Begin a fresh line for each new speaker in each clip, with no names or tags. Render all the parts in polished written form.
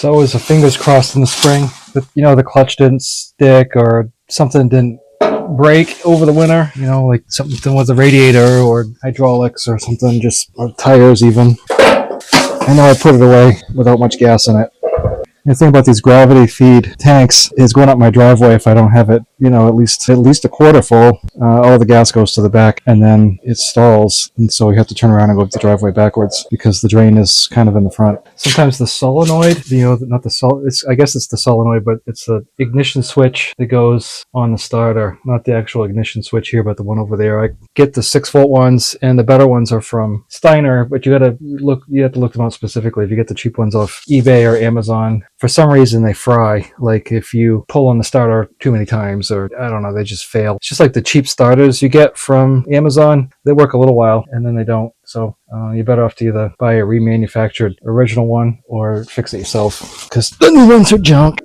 It's always a fingers crossed in the spring that, you know, the clutch didn't stick or something didn't break over the winter, you know, like something with the radiator or hydraulics or something, just or tires even. I know I put it away without much gas in it. The thing about these gravity feed tanks is going up my driveway if I don't have it, you know, at least a quarter full. All the gas goes to the back, and then it stalls, and so you have to turn around and go up the driveway backwards because the drain is kind of in the front. Sometimes the solenoid, you know, not the I guess it's the solenoid, but it's the ignition switch that goes on the starter, not the actual ignition switch here, but the one over there. I get the 6-volt ones, and the better ones are from Steiner, but you have to look them out specifically. If you get the cheap ones off eBay or Amazon, for some reason they fry. Like if you pull on the starter too many times, or I don't know, they just fail. It's just like the cheap starters you get from Amazon. They work a little while and then they don't. So you're better off to either buy a remanufactured original one or fix it yourself, because the new ones are junk.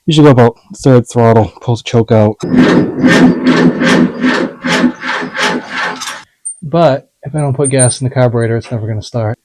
Usually go about third throttle, pull the choke out. But if I don't put gas in the carburetor, it's never going to start.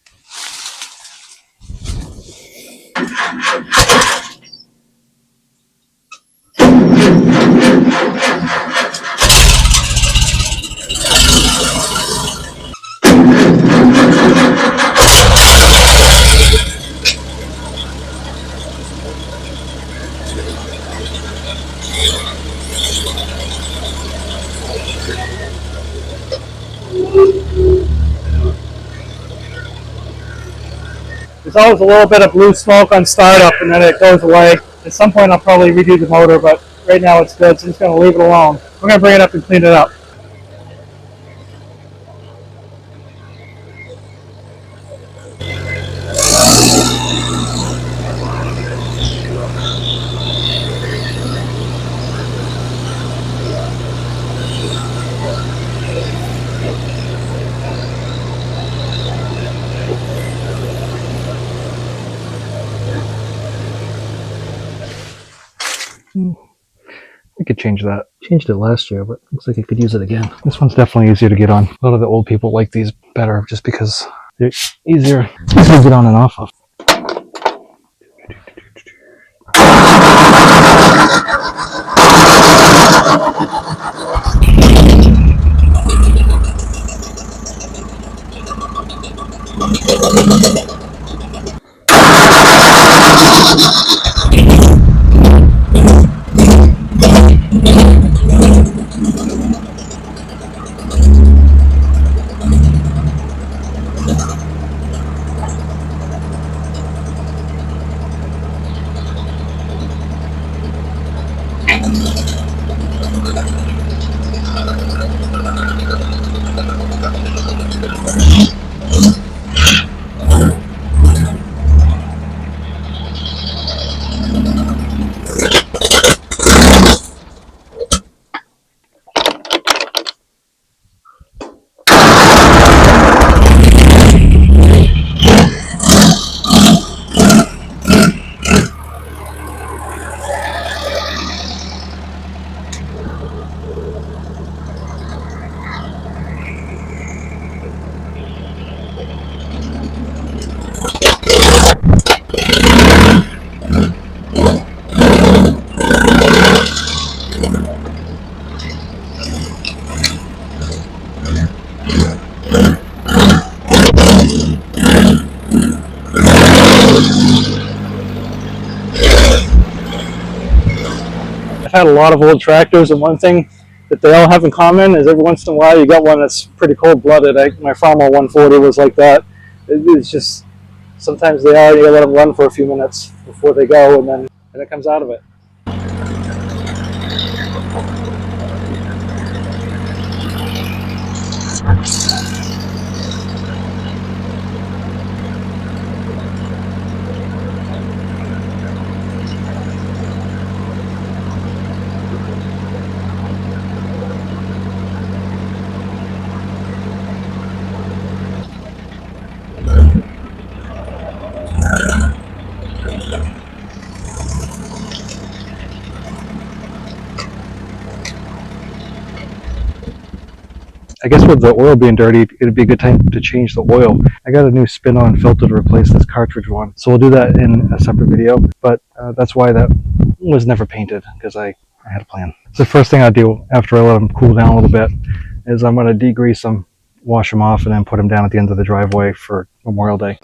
There's always a little bit of blue smoke on startup, and then it goes away. At some point I'll probably redo the motor, but right now it's good, so I'm just going to leave it alone. We're going to bring it up and clean it up. I could change that. Changed it last year, but looks like I could use it again. This one's definitely easier to get on. A lot of the old people like these better just because they're easier to get on and off of. I've had a lot of old tractors, and one thing that they all have in common is every once in a while you got one that's pretty cold-blooded. My Farmall 140 was like that. It's just, sometimes they are, you gotta let them run for a few minutes before they go, and then it comes out of it. I guess with the oil being dirty, it'd be a good time to change the oil. I got a new spin-on filter to replace this cartridge one, so we'll do that in a separate video. But that's why that was never painted, because I had a plan. So the first thing I do after I let them cool down a little bit is I'm going to degrease them, wash them off, and then put them down at the end of the driveway for Memorial Day.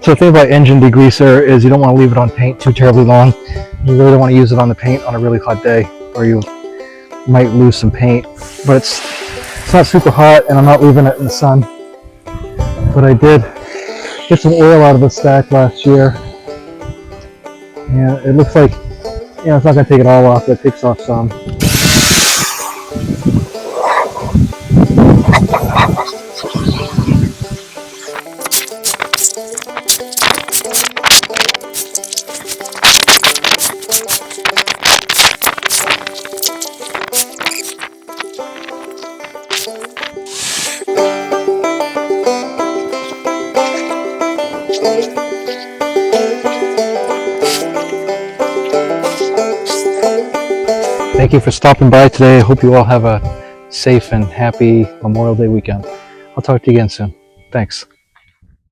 So the thing about engine degreaser is you don't want to leave it on paint too terribly long. You really don't want to use it on the paint on a really hot day, or you might lose some paint. But it's not super hot, and I'm not leaving it in the sun. But I did get some oil out of the stack last year, and it looks like, you know, it's not going to take it all off, but it takes off some. Thank you for stopping by today. I hope you all have a safe and happy Memorial Day weekend. I'll talk to you again soon. Thanks.